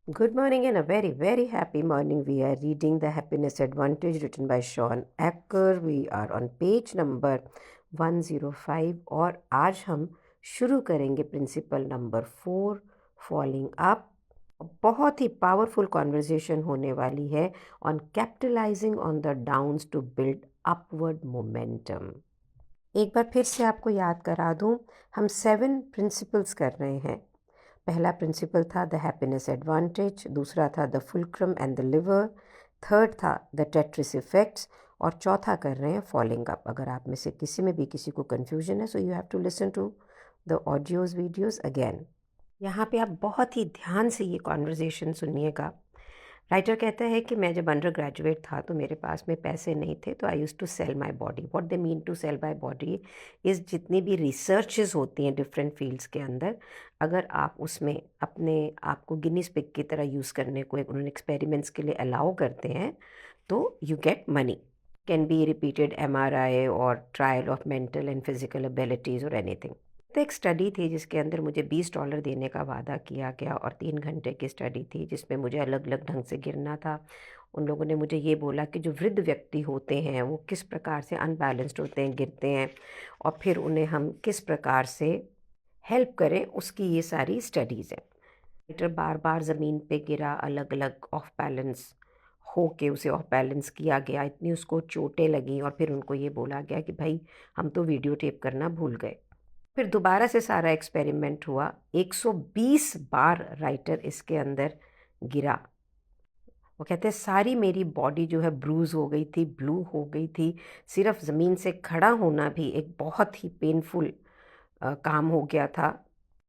Good morning and a very, very happy morning. We are reading The Happiness Advantage written by Sean Acker. We are on page number 105 और आज हम शुरू करेंगे principle number 4 falling up. बहुत ही powerful conversation होने वाली है on capitalising on the downs to build upward momentum. एक बार फिर से आपको याद करा दूं, हम 7 प्रिंसिपल्स कर रहे हैं। पहला प्रिंसिपल था द हैप्पीनेस एडवांटेज, दूसरा था the fulcrum and the liver, third था द टेट्रिस इफेक्ट्स और चौथा कर रहे हैं फॉलिंग अप। अगर आप में से किसी में भी किसी को कन्फ्यूजन है, so you have to listen to the audios videos again. यहाँ पे आप बहुत ही ध्यान से ये कॉन्वर्जेशन सुनिएगा। राइटर कहता है कि मैं जब अंडर ग्रेजुएट था तो मेरे पास में पैसे नहीं थे, तो I use to sell my body. What they mean to sell my body is जितनी भी रिसर्चेज होती हैं डिफरेंट फील्ड्स के अंदर, अगर आप उसमें अपने आप को गिनीज पिग की तरह यूज़ करने को उन्होंने एक्सपेरिमेंट्स के लिए अलाउ करते हैं तो you get money. Can be repeated MRI और trial of mental and physical abilities और एनीथिंग। तो एक स्टडी थी जिसके अंदर मुझे $20 देने का वादा किया गया और 3 घंटे की स्टडी थी जिसमें मुझे अलग अलग ढंग से गिरना था। उन लोगों ने मुझे ये बोला कि जो वृद्ध व्यक्ति होते हैं वो किस प्रकार से अनबैलेंस्ड होते हैं, गिरते हैं, और फिर उन्हें हम किस प्रकार से हेल्प करें, उसकी ये सारी स्टडीज़ हैं। राइटर बार बार ज़मीन पे गिरा, अलग अलग ऑफ बैलेंस हो के उसे ऑफ बैलेंस किया गया, इतनी उसको चोटें लगी और फिर उनको ये बोला गया कि भाई हम तो वीडियो टेप करना भूल गए। फिर दोबारा से सारा एक्सपेरिमेंट हुआ। 120 बार राइटर इसके अंदर गिरा। वो कहते हैं सारी मेरी बॉडी जो है ब्रूज हो गई थी, ब्लू हो गई थी। सिर्फ ज़मीन से खड़ा होना भी एक बहुत ही पेनफुल काम हो गया था।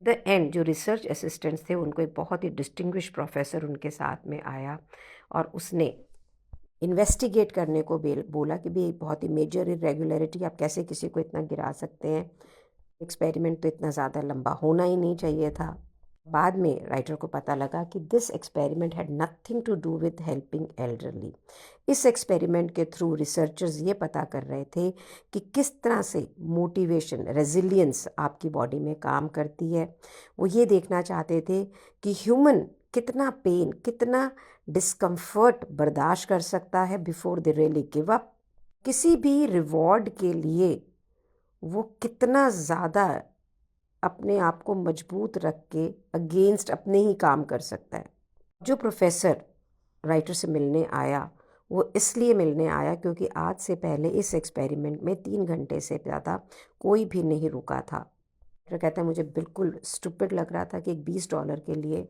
द एंड जो रिसर्च असिस्टेंट्स थे उनको एक बहुत ही डिस्टिंग्विश प्रोफेसर उनके साथ में आया और उसने इन्वेस्टिगेट करने को बोला कि भाई बहुत ही मेजर इरेगुलरिटी, आप कैसे किसी को इतना गिरा सकते हैं, एक्सपेरिमेंट तो इतना ज़्यादा लंबा होना ही नहीं चाहिए था। बाद में राइटर को पता लगा कि this experiment had nothing to do with helping elderly. इस एक्सपेरिमेंट के थ्रू रिसर्चर्स ये पता कर रहे थे कि किस तरह से मोटिवेशन, रेजिलियंस आपकी बॉडी में काम करती है। वो ये देखना चाहते थे कि ह्यूमन कितना पेन, कितना डिस्कम्फर्ट बर्दाश्त कर सकता है before they really give up. किसी भी रिवॉर्ड के लिए वो कितना ज़्यादा अपने आप को मजबूत रख के अगेंस्ट अपने ही काम कर सकता है। जो प्रोफेसर राइटर से मिलने आया वो इसलिए मिलने आया क्योंकि आज से पहले इस एक्सपेरिमेंट में 3 घंटे से ज़्यादा कोई भी नहीं रुका था। राइटर कहता है मुझे बिल्कुल स्टूपिड लग रहा था कि एक $20 के लिए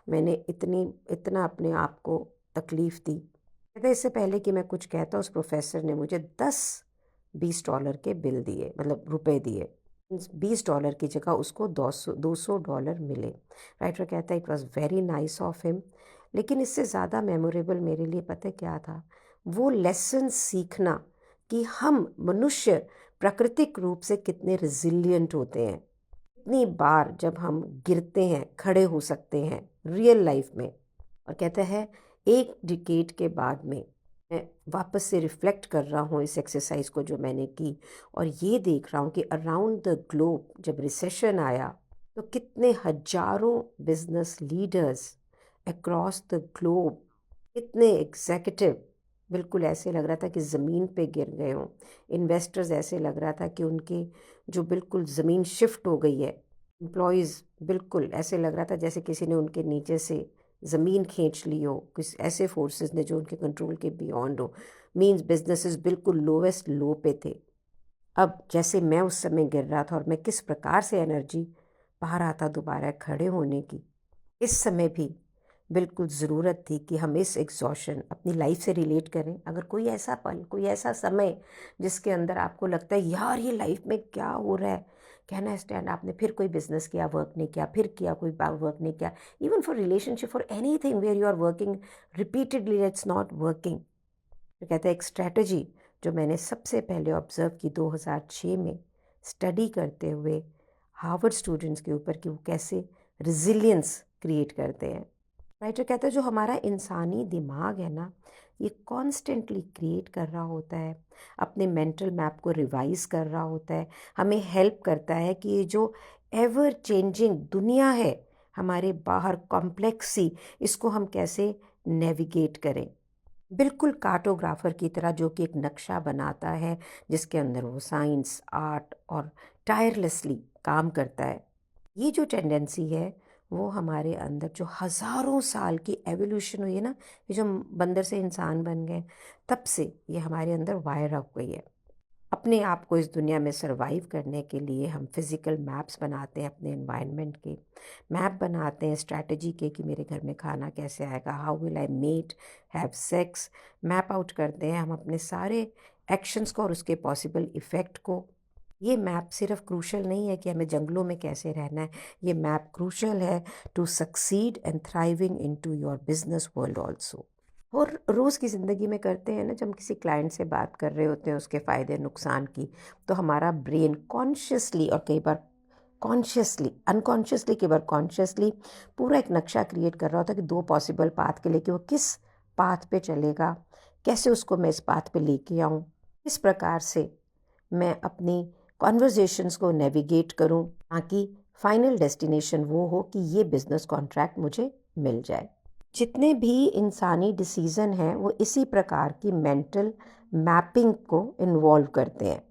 मैंने इतना अपने आप को तकलीफ़ दी। कहते इससे पहले कि मैं कुछ कहता उस प्रोफेसर ने मुझे 10 $20 के बिल दिए, मतलब रुपए दिए। $20 की जगह उसको $200 मिले। राइटर कहता है it was very nice of him. लेकिन इससे ज़्यादा मेमोरेबल मेरे लिए पता क्या था? वो लेसन सीखना कि हम मनुष्य प्राकृतिक रूप से कितने रिजिलियंट होते हैं। इतनी बार जब हम गिरते हैं खड़े हो सकते हैं रियल लाइफ में। और कहता है एक डिकेड के बाद में मैं वापस से रिफ्लेक्ट कर रहा हूँ इस एक्सरसाइज को जो मैंने की, और ये देख रहा हूँ कि अराउंड द ग्लोब जब रिसेशन आया तो कितने हजारों business leaders across the globe, कितने एग्जीक्यूटिव बिल्कुल ऐसे लग रहा था कि ज़मीन पे गिर गए हों। इन्वेस्टर्स ऐसे लग रहा था कि उनके जो बिल्कुल ज़मीन शिफ्ट हो गई है। एम्प्लॉयज़ बिल्कुल ऐसे लग रहा था जैसे किसी ने उनके नीचे से ज़मीन खींच ली हो, किसी ऐसे फोर्सेस ने जो उनके कंट्रोल के बियॉन्ड हो। मींस बिजनेसेस बिल्कुल लोवेस्ट लो पे थे। अब जैसे मैं उस समय गिर रहा था और मैं किस प्रकार से एनर्जी पा रहा था दोबारा खड़े होने की, इस समय भी बिल्कुल ज़रूरत थी कि हम इस एग्जॉशन अपनी लाइफ से रिलेट करें। अगर कोई ऐसा पल, कोई ऐसा समय जिसके अंदर आपको लगता है यार ये लाइफ में क्या हो रहा है, कहना स्टैंड, आपने फिर कोई बिजनेस किया, वर्क नहीं किया, फिर किया, कोई वर्क नहीं किया, even for relationship, for anything where you are working repeatedly it's not working. तो कहते हैं एक स्ट्रैटेजी जो मैंने सबसे पहले ऑब्ज़र्व की 2006 में स्टडी करते हुए हार्वर्ड स्टूडेंट्स के ऊपर कि वो कैसे रिजिलियंस क्रिएट करते हैं। राइटर कहता है जो हमारा इंसानी दिमाग है ना, ये कॉन्स्टेंटली क्रिएट कर रहा होता है, अपने मेंटल मैप को रिवाइज कर रहा होता है, हमें हेल्प करता है कि ये जो एवर चेंजिंग दुनिया है हमारे बाहर कॉम्प्लेक्सी, इसको हम कैसे नेविगेट करें। बिल्कुल कार्टोग्राफर की तरह, जो कि एक नक्शा बनाता है जिसके अंदर वो साइंस, आर्ट और टायरलेसली काम करता है। ये जो टेंडेंसी है वो हमारे अंदर जो हज़ारों साल की एवोल्यूशन हुई है ना, ये जो हम बंदर से इंसान बन गए, तब से ये हमारे अंदर वायर हो गई है। अपने आप को इस दुनिया में सरवाइव करने के लिए हम फिज़िकल मैप्स बनाते हैं, अपने एनवायरनमेंट के मैप बनाते हैं, स्ट्रैटेजी के कि मेरे घर में खाना कैसे आएगा, how will I mate, have sex, map out करते हैं हम अपने सारे एक्शंस को और उसके पॉसिबल इफ़ेक्ट को। ये मैप सिर्फ क्रूशल नहीं है कि हमें जंगलों में कैसे रहना है, ये मैप क्रूशल है to succeed and thriving into your business world also. और रोज़ की ज़िंदगी में करते हैं ना, जब हम किसी क्लाइंट से बात कर रहे होते हैं उसके फ़ायदे नुकसान की, तो हमारा ब्रेन कॉन्शियसली और कई बार कॉन्शियसली, अनकॉन्शियसली, कई बार कॉन्शियसली पूरा एक नक्शा क्रिएट कर रहा होता है कि दो पॉसिबल पाथ के लिए कि वो किस पाथ पे चलेगा, कैसे उसको मैं इस पाथ पे लेके आऊँ, किस प्रकार से मैं अपनी कॉन्वर्जेशंस को नेविगेट करूँ ताकि फाइनल डेस्टिनेशन वो हो कि ये बिज़नेस कॉन्ट्रैक्ट मुझे मिल जाए। जितने भी इंसानी डिसीज़न हैं वो इसी प्रकार की मेंटल मैपिंग को इन्वॉल्व करते हैं।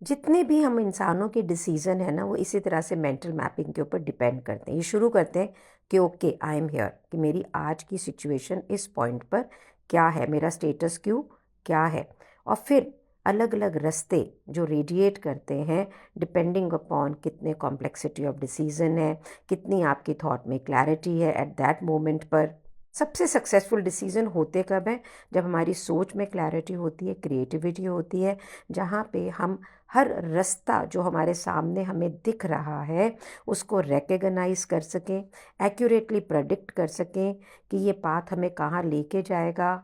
जितने भी हम इंसानों के डिसीज़न हैं ना, वो इसी तरह से मेंटल मैपिंग के ऊपर डिपेंड करते हैं। ये शुरू करते हैं कि ओके आई एम हियर, कि मेरी आज की सिचुएशन इस पॉइंट पर क्या है, मेरा स्टेटस क्यों क्या है, और फिर अलग अलग रास्ते जो रेडिएट करते हैं डिपेंडिंग अपॉन कितने कॉम्प्लेक्सिटी ऑफ डिसीज़न है, कितनी आपकी थॉट में क्लैरिटी है एट दैट मोमेंट पर। सबसे सक्सेसफुल डिसीज़न होते कब हैं? जब हमारी सोच में क्लैरिटी होती है, क्रिएटिविटी होती है, जहाँ पे हम हर रास्ता जो हमारे सामने हमें दिख रहा है उसको रिकॉग्नाइज कर सकें, एक्यूरेटली प्रेडिक्ट कर सकें कि ये पाथ हमें कहाँ लेके जाएगा।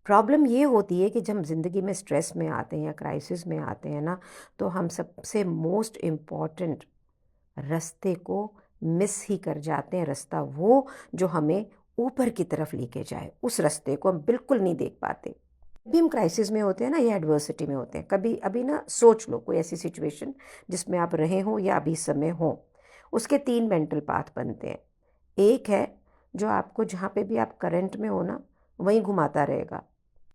प्रॉब्लम ये होती है कि जब हम ज़िंदगी में स्ट्रेस में आते हैं या क्राइसिस में आते हैं ना, तो हम सबसे मोस्ट इम्पॉर्टेंट रास्ते को मिस ही कर जाते हैं। रास्ता वो जो हमें ऊपर की तरफ लेके जाए, उस रास्ते को हम बिल्कुल नहीं देख पाते। अभी हम क्राइसिस में होते हैं ना, या एडवर्सिटी में होते हैं, कभी अभी ना सोच लो कोई ऐसी सिचुएशन जिसमें आप रहे हो या अभी समय हो, उसके तीन मेंटल पाथ बनते हैं। एक है जो आपको जहाँ पे भी आप करंट में हो ना वहीं घुमाता रहेगा,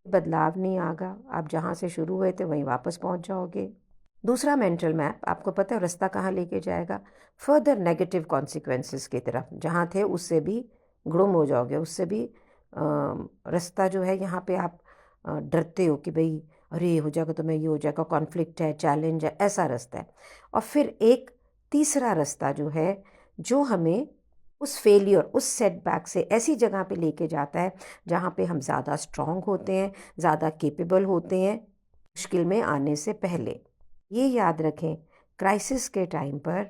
बदलाव नहीं आएगा, आप जहाँ से शुरू हुए थे वहीं वापस पहुँच जाओगे। दूसरा मेंटल मैप आपको पता है रास्ता कहाँ लेके जाएगा, फर्दर नेगेटिव कॉन्सिक्वेंसेस की तरफ, जहाँ थे उससे भी गुम हो जाओगे, उससे भी रास्ता जो है यहाँ पे आप डरते हो कि भाई अरे ये हो जाएगा तो मैं, ये हो जाएगा, कॉन्फ्लिक्ट है, चैलेंज है, ऐसा रास्ता है। और फिर एक तीसरा रास्ता जो है जो हमें उस फेलियर, उस सेटबैक से ऐसी जगह पे लेके जाता है जहाँ पे हम ज़्यादा स्ट्रांग होते हैं, ज़्यादा केपेबल होते हैं मुश्किल में आने से पहले। ये याद रखें, क्राइसिस के टाइम पर,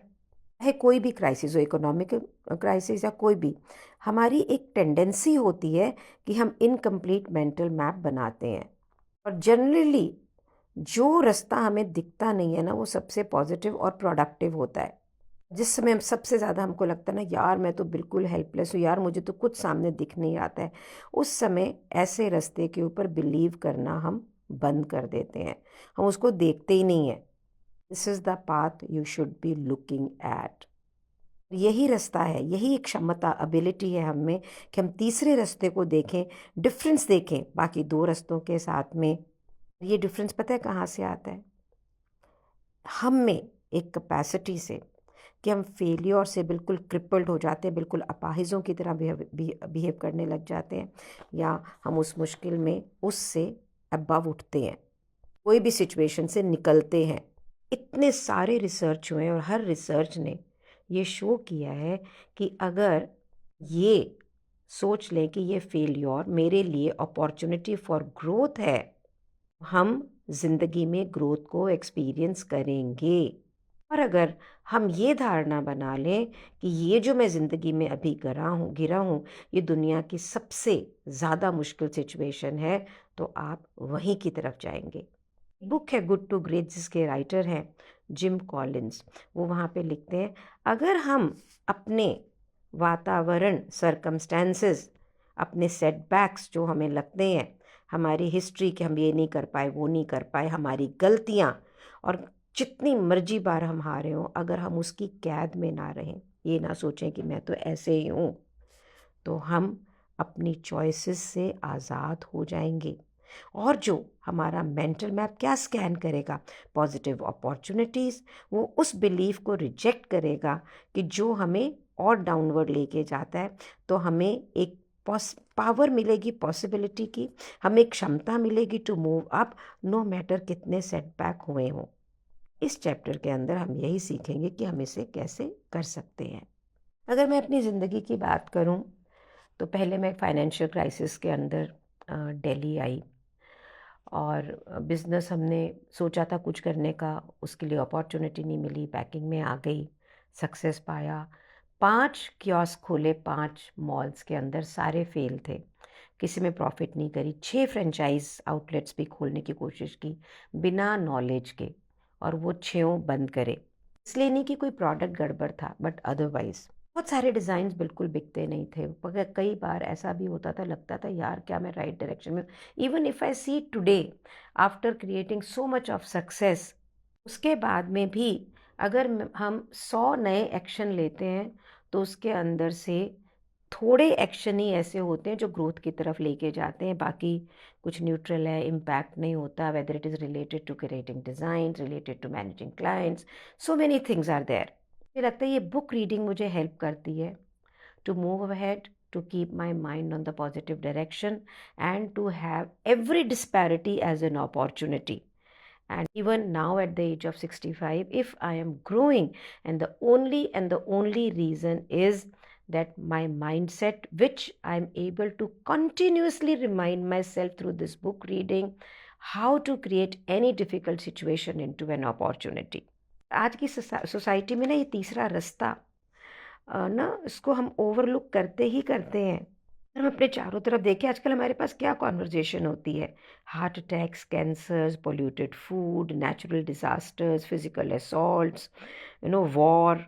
चाहे कोई भी क्राइसिस हो, इकोनॉमिक क्राइसिस या कोई भी, हमारी एक टेंडेंसी होती है कि हम इनकम्प्लीट मेंटल मैप बनाते हैं। और जनरली जो रास्ता हमें दिखता नहीं है ना, वो सबसे पॉजिटिव और प्रोडक्टिव होता है। जिस समय हम सबसे ज़्यादा हमको लगता है ना यार मैं तो बिल्कुल हेल्पलेस हूँ, यार मुझे तो कुछ सामने दिख नहीं आता है, उस समय ऐसे रास्ते के ऊपर बिलीव करना हम बंद कर देते हैं, हम उसको देखते ही नहीं हैं। This is the path you should be looking at. यही रास्ता है, यही क्षमता, एबिलिटी है हम में कि हम तीसरे रास्ते को देखें, डिफरेंस देखें बाकी दो रास्तों के साथ में। ये डिफरेंस पता है कहाँ से आता है? हम में एक कैपेसिटी से कि हम फेलियर से बिल्कुल क्रिपल्ड हो जाते हैं, बिल्कुल अपाहिजों की तरह बिहेव करने लग जाते हैं, या हम उस मुश्किल में उससे अबव उठते हैं, कोई भी सिचुएशन से निकलते हैं। इतने सारे रिसर्च हुए और हर रिसर्च ने ये शो किया है कि अगर ये सोच लें कि ये फेलियर मेरे लिए अपॉर्चुनिटी फॉर ग्रोथ है, हम जिंदगी में ग्रोथ को एक्सपीरियंस करेंगे। और अगर हम ये धारणा बना लें कि ये जो मैं ज़िंदगी में अभी गिरा हूँ ये दुनिया की सबसे ज़्यादा मुश्किल सिचुएशन है, तो आप वहीं की तरफ जाएंगे। बुक है गुड टू ग्रेट, जिसके राइटर हैं जिम कॉलिंस। वो वहाँ पे लिखते हैं, अगर हम अपने वातावरण, सरकमस्टेंसेस, अपने सेटबैक्स जो हमें लगते हैं, हमारी हिस्ट्री कि हम ये नहीं कर पाए, वो नहीं कर पाए, हमारी गलतियाँ, और जितनी मर्जी बार हम हारे हों, अगर हम उसकी कैद में ना रहें, ये ना सोचें कि मैं तो ऐसे ही हूँ, तो हम अपनी चॉइसेस से आज़ाद हो जाएंगे। और जो हमारा मेंटल मैप क्या स्कैन करेगा, पॉजिटिव अपॉर्चुनिटीज़, वो उस बिलीफ को रिजेक्ट करेगा कि जो हमें और डाउनवर्ड लेके जाता है। तो हमें एक पावर मिलेगी पॉसिबिलिटी की, हमें क्षमता मिलेगी to move up, no matter कितने सेटबैक हुए हों। इस चैप्टर के अंदर हम यही सीखेंगे कि हम इसे कैसे कर सकते हैं। अगर मैं अपनी ज़िंदगी की बात करूं, तो पहले मैं फाइनेंशियल क्राइसिस के अंदर दिल्ली आई, और बिज़नेस हमने सोचा था कुछ करने का, उसके लिए अपॉर्चुनिटी नहीं मिली, पैकिंग में आ गई, सक्सेस पाया। 5 कियोस्क खोले, 5 मॉल्स के अंदर, सारे फेल थे, किसी में प्रॉफिट नहीं करी। 6 फ्रेंचाइज आउटलेट्स भी खोलने की कोशिश की बिना नॉलेज के, और वो 6 बंद करे। इसलिए नहीं कि कोई प्रोडक्ट गड़बड़ था, बट अदरवाइज बहुत सारे डिज़ाइंस बिल्कुल बिकते नहीं थे। मगर कई बार ऐसा भी होता था, लगता था यार क्या मैं राइट डायरेक्शन में। Even if I see today after creating so much of success, उसके बाद में भी अगर हम 100 नए एक्शन लेते हैं, तो उसके अंदर से थोड़े एक्शन ही ऐसे होते हैं जो ग्रोथ की तरफ लेके जाते हैं, बाकी कुछ न्यूट्रल है, इम्पैक्ट नहीं होता। Whether it is related to creating design, related to managing clients, so many things are there. मुझे लगता है ये बुक रीडिंग मुझे हेल्प करती है to move ahead, to keep my mind on the positive direction, and to have every disparity as an opportunity. And even now at the age of 65, if I am growing, and the only reason is that my mindset, which I'm able to continuously remind myself through this book reading, how to create any difficult situation into an opportunity. आज की society में ना ये तीसरा रास्ता ना इसको हम ओवरलुक करते ही करते हैं। अगर हम अपने चारों तरफ देखें, आजकल हमारे पास क्या कॉन्वर्जेशन होती है, heart attacks, cancers, polluted food, natural disasters, physical assaults, war.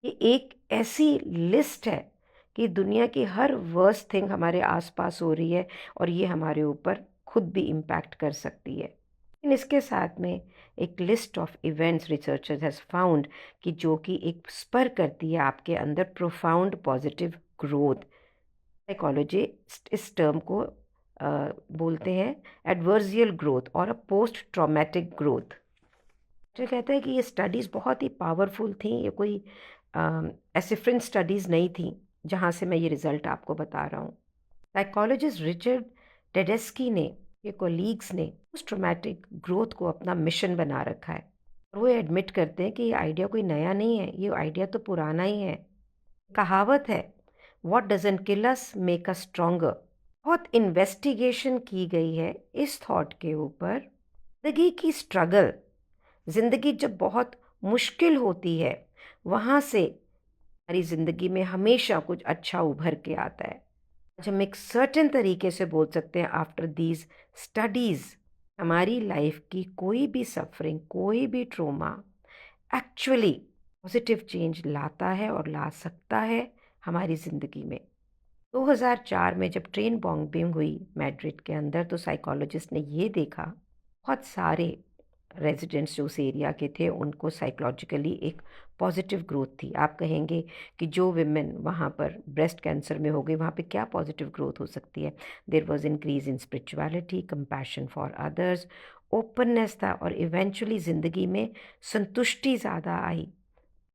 ये एक ऐसी लिस्ट है कि दुनिया की हर वर्स्ट थिंग हमारे आसपास हो रही है, और ये हमारे ऊपर खुद भी इम्पैक्ट कर सकती है। लेकिन इसके साथ में एक list of events researchers has found कि जो कि एक स्पर करती है आपके अंदर प्रोफाउंड पॉजिटिव ग्रोथ। साइकोलॉजिस्ट इस टर्म को बोलते हैं एडवर्जियल ग्रोथ और अ पोस्ट ट्रॉमेटिक ग्रोथ। जो कहता है कि ये स्टडीज़ बहुत ही पावरफुल थी, ये कोई एसिफ्रेंट स्टडीज़ नहीं थी जहाँ से मैं ये रिज़ल्ट आपको बता रहा हूँ। साइकोलॉजिस्ट रिचर्ड टेडेस्की ने, ये कोलीग्स ने, पोस्ट ट्रॉमेटिक ग्रोथ को अपना मिशन बना रखा है, और वो एडमिट करते हैं कि ये आइडिया कोई नया नहीं है, ये आइडिया तो पुराना ही है। कहावत है, what doesn't kill us make us stronger. बहुत इन्वेस्टिगेशन की गई है इस थॉट के ऊपर। ज़िंदगी की स्ट्रगल, ज़िंदगी जब बहुत मुश्किल होती है, वहाँ से हमारी ज़िंदगी में हमेशा कुछ अच्छा उभर के आता है। आज हम एक सर्टेन तरीके से बोल सकते हैं, आफ्टर दीज स्टडीज़, हमारी लाइफ की कोई भी सफरिंग, कोई भी ट्रोमा एक्चुअली पॉजिटिव चेंज लाता है और ला सकता है हमारी ज़िंदगी में। 2004 में जब ट्रेन बॉम्बिंग हुई मैड्रिड के अंदर, तो साइकोलॉजिस्ट ने ये देखा, बहुत सारे रेजिडेंट्स जो उस एरिया के थे, उनको साइकोलॉजिकली एक पॉजिटिव ग्रोथ थी। आप कहेंगे कि जो विमेन वहाँ पर ब्रेस्ट कैंसर में हो गई, वहाँ पे क्या पॉजिटिव ग्रोथ हो सकती है। There was increase in spirituality, compassion for others, openness था, और इवेंचुअली ज़िंदगी में संतुष्टि ज़्यादा आई।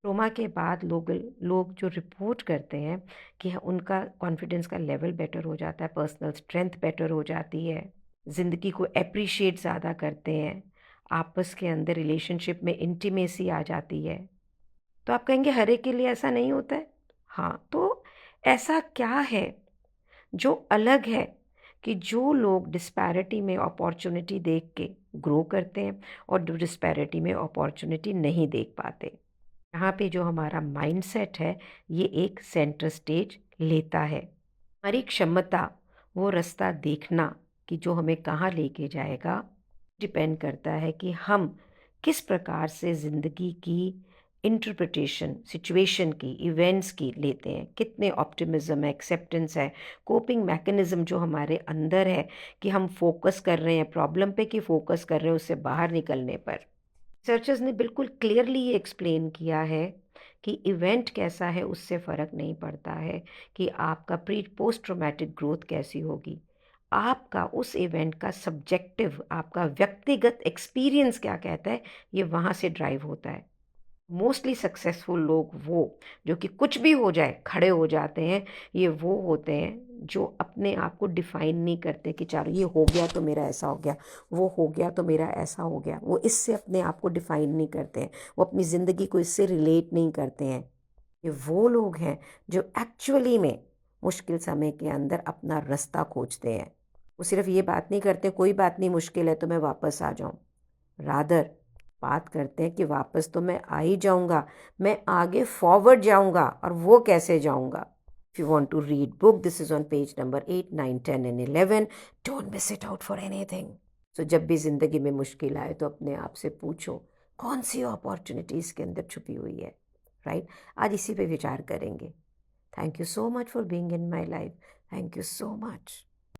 ट्रोमा के बाद लोग जो रिपोर्ट करते हैं कि उनका कॉन्फिडेंस का लेवल बेटर हो जाता है, पर्सनल स्ट्रेंथ बेटर हो जाती है, ज़िंदगी को एप्रिशिएट ज़्यादा करते हैं, आपस के अंदर रिलेशनशिप में इंटीमेसी आ जाती है। तो आप कहेंगे हर एक के लिए ऐसा नहीं होता है। हाँ, तो ऐसा क्या है जो अलग है कि जो लोग डिस्पैरिटी में अपॉर्चुनिटी देख के ग्रो करते हैं, और जो डिस्पैरिटी में अपॉर्चुनिटी नहीं देख पाते। यहाँ पे जो हमारा माइंडसेट है, ये एक सेंटर स्टेज लेता है। हमारी क्षमता, वो रास्ता देखना कि जो हमें कहाँ लेके जाएगा, डिपेंड करता है कि हम किस प्रकार से ज़िंदगी की इंटरप्रिटेशन, सिचुएशन की, इवेंट्स की लेते हैं, कितने ऑप्टिमिज्म है, एक्सेप्टेंस है, कोपिंग मैकेनिज्म जो हमारे अंदर है, कि हम फोकस कर रहे हैं प्रॉब्लम पे कि फोकस कर रहे हैं उससे बाहर निकलने पर। रिसर्चर्स ने बिल्कुल क्लियरली ये एक्सप्लेन किया है कि इवेंट कैसा है उससे फ़र्क नहीं पड़ता है कि आपका प्री पोस्ट ट्रॉमेटिक ग्रोथ कैसी होगी। आपका उस इवेंट का सब्जेक्टिव, आपका व्यक्तिगत एक्सपीरियंस क्या कहता है, ये वहाँ से ड्राइव होता है। मोस्टली सक्सेसफुल लोग वो जो कि कुछ भी हो जाए खड़े हो जाते हैं, ये वो होते हैं जो अपने आप को डिफाइन नहीं करते कि चलो ये हो गया तो मेरा ऐसा हो गया, वो हो गया तो मेरा ऐसा हो गया। वो इससे अपने आप को डिफाइन नहीं करते हैं, वो अपनी ज़िंदगी को इससे रिलेट नहीं करते हैं। ये वो लोग हैं जो एक्चुअली में मुश्किल समय के अंदर अपना रास्ता खोजते हैं। वो सिर्फ ये बात नहीं करते कोई बात नहीं मुश्किल है तो मैं वापस आ जाऊं, रादर बात करते हैं कि वापस तो मैं आ ही जाऊंगा, मैं आगे फॉरवर्ड जाऊंगा। और वो कैसे जाऊंगा? If you want to read book, this is on page number 8, 9, 10 and 11। Don't miss it out for anything. So जब भी ज़िंदगी में मुश्किल आए तो अपने आप से पूछो कौन सी अपॉर्चुनिटीज़ के अंदर छुपी हुई है, राइट? आज इसी पे विचार करेंगे। Thank you so much for being in my life. Thank you so much.